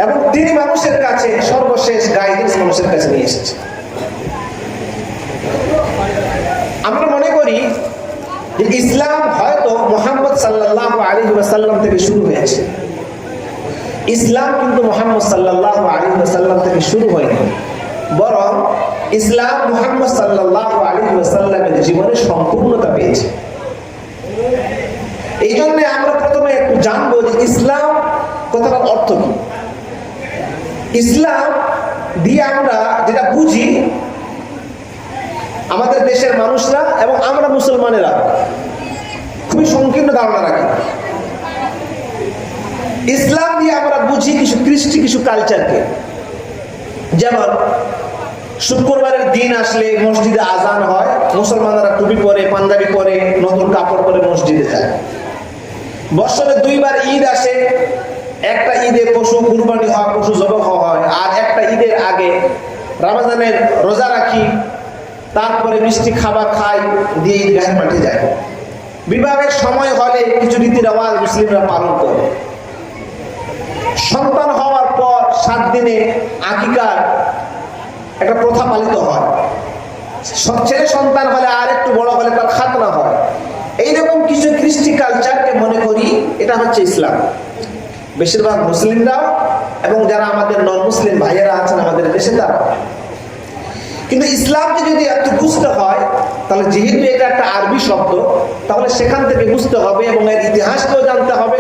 এবং তিনি মানুষের কাছে সর্বশেষ গাইডেন্স মানুষের কাছে নিয়ে এসেছে। আমরা মনে করি যে ইসলাম হয়তো মুহাম্মদ সাল্লাল্লাহু আলাইহি ওয়াসাল্লাম থেকে শুরু হয়েছে। ইসলাম কিন্তু মুহাম্মদ সাল্লাল্লাহু আলাইহি ওয়াসাল্লাম থেকে শুরু হয়নি, বরং ইসলাম মুহাম্মদ সাল্লাল্লাহু আলাইহি ওয়াসাল্লামের জীবনে সম্পূর্ণতা পেয়েছে। এই জন্য আমরা প্রথমে একটু জানবো যে ইসলাম কথাটার অর্থ কি। ইসলাম দিয়ে আমরা যেটা বুঝি, আমাদের দেশের মানুষরা এবং আমরা মুসলমানেরা খুবই সংকীর্ণ ধারণা রাখি। ইসলাম দিয়ে আমরা বুঝি কিছু কৃষ্টি, কিছু কালচারকে। যেমন শুক্রবারের দিন আসলে মসজিদে আজান হয়, মুসলমানরা টুপি পরে, পাঞ্জাবি পরে, নতুন কাপড় পরে মসজিদে যায়। বছরে 2 বার ঈদ আসে, একটা ঈদে পশু কুরবানি হয়, পশু জবাই হয়, আর একটা ঈদের আগে রমজানের রোজা রাখি, তারপরে মিষ্টি খাবার খাই দিয়ে ঈদগাহে মাঠে যায়। বিবাহের সময় হলে কিছু রীতি রেওয়াজ মুসলিমরা পালন করে। সন্তান হওয়ার পর 7 দিনে আকিকার একটা প্রথা পালিত হয়। ছেলে সন্তান হলে আর একটু বড় হলে তার খাতনা হয়। এইরকম কিছু কৃষ্টি কালচারকে মনে করি এটা হচ্ছে ইসলাম। বেশিরভাগ মুসলিমরাও এবং যারা আমাদের নন মুসলিম ভাইয়েরা আছেন আমাদের দেশে তারা। কিন্তু ইসলামকে যদি একটু বুঝতে হয়, তাহলে যেহেতু এটা একটা আরবি শব্দ, তাহলে সেখান থেকে বুঝতে হবে এবং এর ইতিহাসকেও জানতে হবে।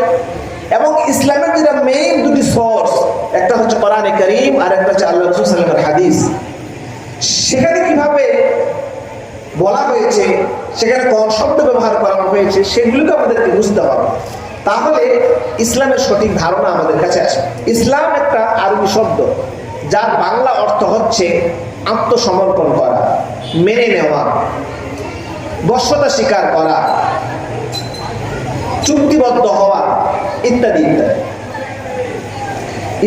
এবং ইসলামের যেটা মেইন দুটি সোর্স, একটা হচ্ছে কোরআনে কারীম আর একটা হচ্ছে আল্লাহ রাসূল সাল্লাল্লাহু আলাইহি ওয়াসাল্লামের হাদিস। সেখানে কিভাবে বলা হয়েছে, সেখানে কোন শব্দ ব্যবহার করা হয়েছে, সেগুলোকে আমাদেরকে বুঝতে হবে। তাহলে ইসলামের সঠিক ধারণা আমাদের কাছে আসে। ইসলাম একটা আরবি শব্দ যার বাংলা অর্থ হচ্ছে আত্মসমর্পণ করা, মেনে নেওয়া, বশ্যতা স্বীকার করা, চুক্তিবদ্ধ হওয়া ইত্যাদি ইত্যাদি।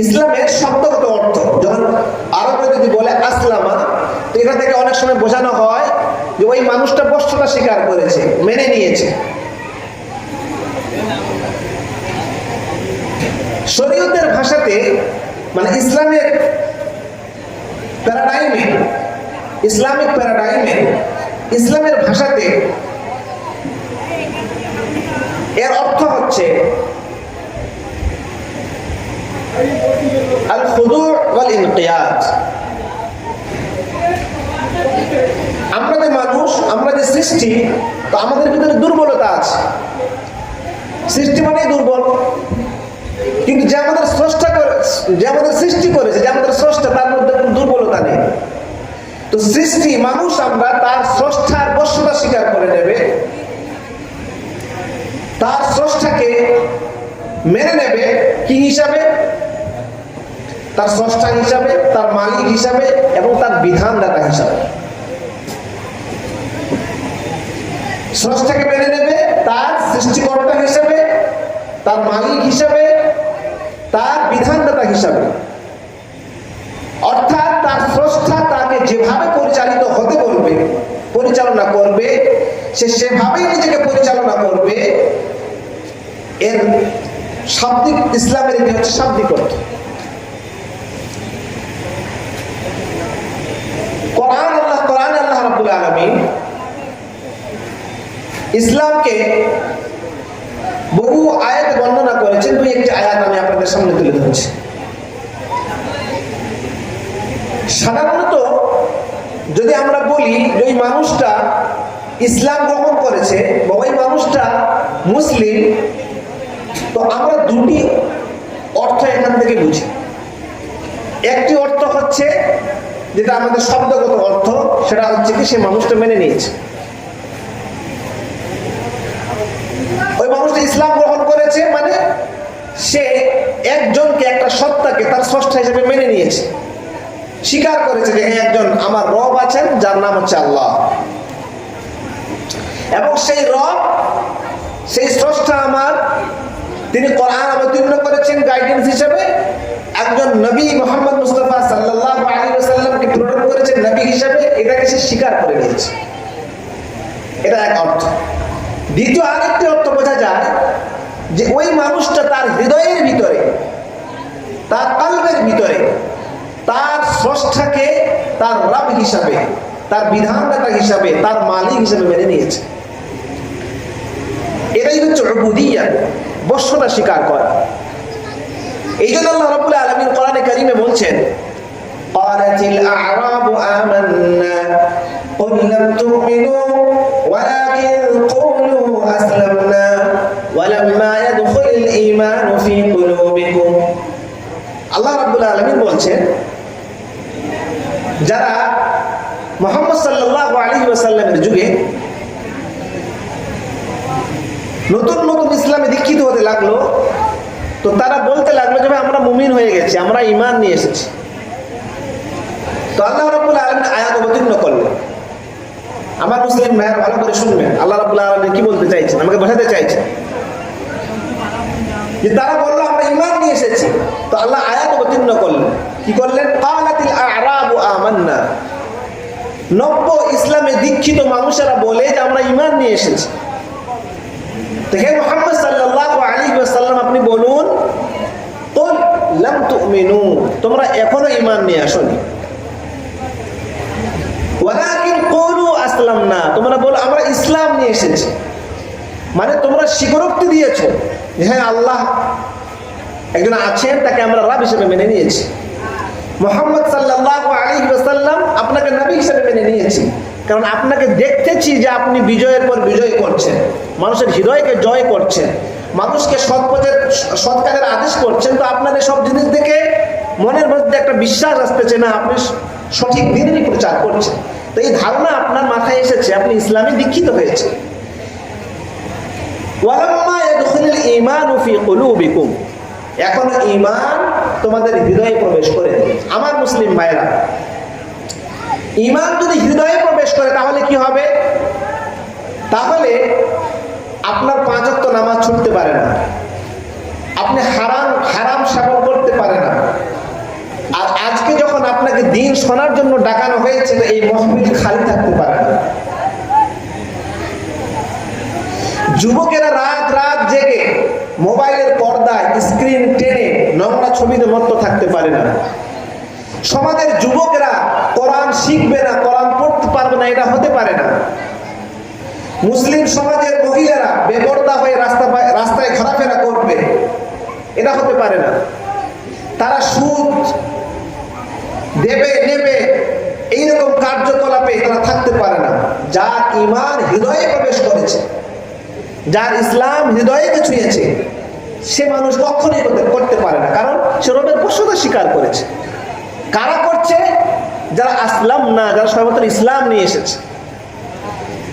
ইসলামের শব্দগত অর্থ যখন আরবরা যদি বলে আসলামা, তো এটা থেকে অনেক সময় বোঝানো হয় যে ওই মানুষটা বশ্যতা স্বীকার করেছে, মেনে নিয়েছে। শরীয়তের ভাষাতে মানে ইসলামিক প্যারাডাইমে, ইসলামের ভাষাতে এর অর্থ হচ্ছে আল খুদু ওয়াল ইনকিয়াদ। আমরা যে মানুষ, আমরা যে সৃষ্টি, তো আমাদের ভিতরে দুর্বলতা আছে। সৃষ্টি মানেই দুর্বল, কিন্তু যে আমাদের স্রষ্টা করে, যে আমাদের সৃষ্টি করেছে, যে আমাদের স্রষ্টা, তার মধ্যে কোনো দুর্বলতা নেই। তো সৃষ্টি মানুষ আমরা তার স্রষ্টার বশ্যতা স্বীকার করে নেবে, তার স্রষ্টাকে মেনে নেবে কি হিসাবে? তার স্রষ্টা হিসাবে, তার মালিক হিসাবে এবং তার বিধানদাতা হিসাবে। স্রষ্টাকে মেনে নেবে তার সৃষ্টিকর্তা হিসাবে, তার মালিক হিসাবে, তার বিধানদাতা হিসাবে। অর্থাৎ তার স্রষ্টা তাকে যেভাবে পরিচালিত হতে বলবে, পরিচালনা করবে, সে সেভাবেই নিজেকে পরিচালনা করবে। এর শাব্দিক, ইসলামের এটি হচ্ছে শাব্দিক অর্থ। কোরআনে আল্লাহ রাব্বুল আলামিন ইসলামকে বহু আয়াতে বর্ণনা করেছেন। 2-1টি আয়াত আমি আপনাদের সামনে তুলে ধরছি। সাধারণত যদি আমরা বলি যে ওই মানুষটা ইসলাম গ্রহণ করেছে বা ওই মানুষটা মুসলিম, তো আমরা দুটি অর্থ এখান থেকে বুঝি। একটি অর্থ হচ্ছে যেটা আমাদের শব্দগত অর্থ, সেটা হচ্ছে কি সে মানুষটা মেনে নিয়েছে, ওই মানুষটা ইসলাম গ্রহণ করেছে, মানে সে একজনকে, একটা সত্তাকে তার স্রষ্টা হিসেবে মেনে নিয়েছে, স্বীকার করেছে যে একজন আমার রব আছেন যার নাম হচ্ছে আল্লাহ, এবং সেই রব, সেই স্রষ্টা আমার, তিনি কোরআন অবতীর্ণ করেছেন গাইডেন্স হিসেবে, একজন নবী মুহাম্মদ মুস্তাফা সাল্লাল্লাহু আলাইহি ওয়াসাল্লামকে প্রেরণ করেছেন নবী হিসেবে, এটাকে সে স্বীকার করে নিয়েছে। এটা এক অর্থ। দ্বিতীয় আরেকটি অর্থ বোঝা যায় যে ওই মানুষটা তার হৃদয়ের ভিতরে স্রষ্টাকে তার রব হিসাবে, তার বিধানদাতা হিসাবে, তার মালিক হিসাবে মেনে নিয়েছে। এটাই হচ্ছে উবুদিয়্যাত, বশ্যতা স্বীকার করা। এই জন্য আল্লাহ রাব্বুল আলামিন কোরআনে কারীমে বলছেন, ক্বালাতিল আ'রাবু আমান্না কুল লাম তু'মিনু ওয়ালাকিন কুলু আসলামনা ওয়ালাম্মা ইয়াদখুলিল ঈমানু ফী কুলুবিকুম। আল্লাহ রাব্বুল আলামিন বলছেন, যারা মুহাম্মদ সাল্লাল্লাহু আলাইহি ওয়াসাল্লামের যুগে নতুন নতুন ইসলামে দীক্ষিত হতে লাগলো, তো তারা বলতে লাগলো যে আমরা মুমিন হয়ে গেছি, আমরা ঈমান নিয়ে এসেছি। তো আল্লাহ রাব্বুল আলামিন আয়াত অবতীর্ণ করলেন। আমার মুসলিম ভাইয়েরা ভালো করে শুনবেন, আল্লাহ রাব্বুল আলামিন কি বলতে চাইছেন, আমাকে বোঝাতে চাইছেন যে তারা বললো আমরা ঈমান নিয়ে এসেছি। তো আল্লাহ আয়াত অবতীর্ণ করলেন, কি করলেন? ক্বালাতিল আ'রাবু আমান্না, নব্য ইসলামে দীক্ষিত মানুষেরা বলে যে আমরা ঈমান নিয়ে এসেছি। তো হে মুহাম্মদ সাল্লাল্লাহু আলাইহি ওয়াসাল্লাম, আপনি বলুন, কুল লাম তু'মিনু, তোমরা এখনো ঈমান নিয়ে আসোনি, ওয়ালাকিন কুলু আসলামনা, তোমরা বলো আমরা ইসলাম নিয়ে এসেছি। মানে তোমরা স্বীকারোক্তি দিয়েছো যে হ্যাঁ আল্লাহ একজন আছেন, তাকে আমরা রব হিসেবে মেনে নিয়েছি। মুহাম্মদ সাল্লাল্লাহু আলাইহি ওয়াসাল্লাম আপনাকে নবী হিসেবে মেনে নিয়েছি, কারণ আপনাকে দেখতেছি যে আপনি বিজয়ের পর বিজয় করছেন, মানুষের হৃদয়কে জয় করছেন, মানুষকে সৎ কাজের আদেশ করছেন। তো আপনাদের সব জিনিস দেখে মনের মধ্যে একটা বিশ্বাস আসতেছে, না আপনি সঠিক দিনেরই প্রচার করছেন। তো এই ধারণা আপনার মাথায় এসেছে, আপনি ইসলামে দীক্ষিত হয়েছে। ওয়ালাম্মা ইয়াদখুলুল ঈমানু ফী কুলুবিকুম, এখন ঈমান তোমাদের হৃদয়ে প্রবেশ করে। আমার মুসলিম ভাইরা, ঈমান যদি হৃদয়ে প্রবেশ করে তাহলে কি হবে? তাহলে আপনার 5 ওয়াক্ত নামাজ ছুটতে পারে না, আপনি হারাম সেবন করতে পারে না। আর আজকে যখন আপনাকে দিন শোনার জন্য ডাকানো হয়েছে, এই মাহফিল খালি থাকতে পারে না। যুবকেরা রাত রাত জেগে মোবাইলের পর্দায় স্ক্রিন টেনে নোংরা ছবিতে মত্ত থাকতে পারে না। সমাজের যুবকেরা কোরআন শিখবে না, কোরআন পড়তে পারবে না, এটা হতে পারে না। মুসলিম সমাজের মহিলারা বেপরদা হয়ে রাস্তায় ঘোরাফেরা করবে, এটা হতে পারে না। তারা সুদ দেবে নেবে, এইরকম কার্যকলাপে তারা থাকতে পারে না। যার ঈমান হৃদয়ে প্রবেশ করেছে, যার ইসলাম হৃদয়কে ছুঁয়েছে, সে মানুষ কখনোই করতে পারে না, কারণ সে রবের বশ্যতা স্বীকার করেছে। কারা করছে? যারা আসলাম না, যারা সর্বত্র ইসলাম নিয়ে এসেছে।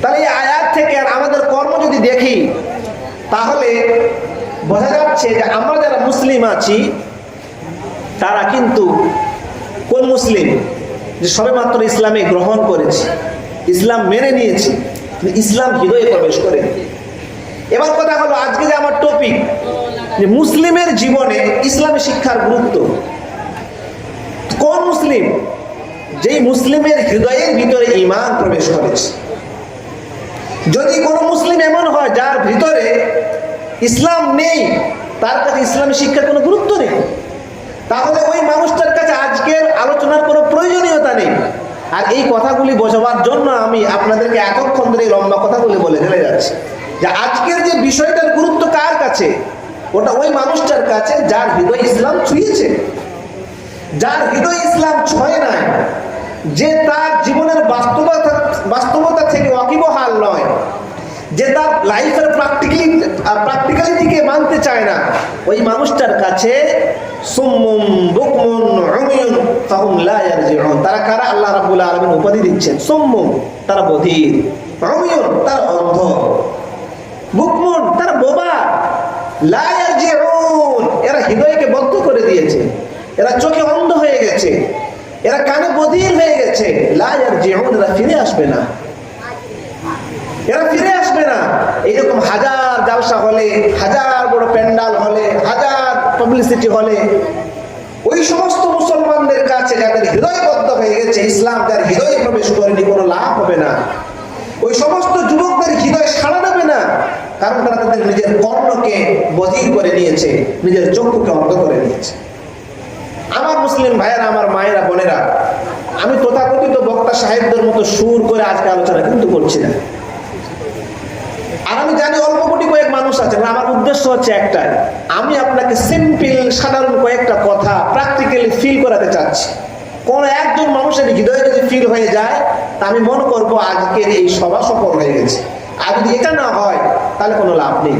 তাহলে এই আয়াত থেকে আর আমাদের কর্ম যদি দেখি, তাহলে বোঝা যাচ্ছে যে আমরা যারা মুসলিম আছি, তারা কিন্তু কোন মুসলিম? যে সবেমাত্র ইসলামে গ্রহণ করেছি, ইসলাম মেনে নিয়েছি, ইসলাম হৃদয়ে প্রবেশ করে। এবার কথা হলো, আজকে যে আমার টপিক, যে মুসলিমের জীবনে ইসলামী শিক্ষার গুরুত্ব। কোন মুসলিম? যেই মুসলিমের হৃদয়ের ভিতরে ঈমান প্রবেশ করেছে। যদি কোনো মুসলিম এমন হয় যার ভিতরে ইসলাম নেই, তার কাছে ইসলামী শিক্ষার কোনো গুরুত্ব নেই, তাহলে ওই মানুষটার কাছে আজকের আলোচনার কোনো প্রয়োজনীয়তা নেই। আর এই কথাগুলি বোঝাবার জন্য আমি আপনাদেরকে এতক্ষণ ধরে লম্বা কথাগুলি বলে চলে যাচ্ছি, যে আজকের যে বিষয়টার গুরুত্ব কার কাছে? ওটা ওই মানুষটার কাছে যার হৃদয় ইসলাম ছুঁয়েছে। যার হৃদয় ইসলাম ছয় নাই, যে তার জীবনের বাস্তবতা থেকে ওয়াকিবহাল নয়, যে তার লাইফের প্র্যাকটিক্যালিটিকে মানতে চায় না, ওই মানুষটার কাছে সুম্মুম বুকমুন উমিয়ুন ফাহুম লা ইয়ারজিউন। তারা কারা? আল্লাহ রাব্বুল আলামিন উপাধি দিচ্ছেন সুম্মুম, তারা বধির, উমিয়ুন, তারা অন্ধ, বুকমুন, তারা বোবা, লা ইয়ারজিউন, এরা হৃদয়কে বদ্ধ করে দিয়েছে, এরা চোখে অন্ধ হয়ে গেছে, এরা কানে বধির হয়ে গেছে। লা ইয়ারজিউন, এরা ফিরে আসবে না, এরা ফিরে আসবে না। এইরকম হাজার জালসা হলে, হাজার বড় প্যান্ডাল হলে, হাজার পাবলিসিটি হলে, ওই সমস্ত মুসলমানদের কাছে যাদের হৃদয়বদ্ধ হয়ে গেছে, ইসলাম যার হৃদয়ে প্রবেশ করেনি, কোনো লাভ হবে না। ওই সমস্ত যুবকদের হৃদয় সাড়া দেবে না, কারণ তারা তাদের নিজের কর্ণকে বধির করে নিয়েছে, নিজের চক্ষুকে অন্ধ করে নিয়েছে। আমার মুসলিম ভাইয়েরা, আমার মায়েরা, বোনেরা, আমি তথাকথিত বক্তা সাহেবদের মতো সুর করে আজকে আলোচনা কিন্তু করছি না। আর আমি জানি অল্প কোটি কয়েক মানুষ আছেন, আমার উদ্দেশ্য হচ্ছে একটাই, আমি আপনাকে সিম্পল সাধারণ কয়েকটা কথা প্র্যাকটিক্যালি ফিল করাতে চাচ্ছি। কোন একজন মানুষের হৃদয়ে যদি ফিল হয়ে যায়, তা আমি মনে করবো আজকের এই সভা সফল হয়ে গেছে। আর যদি এটা না হয় তাহলে কোনো লাভ নেই।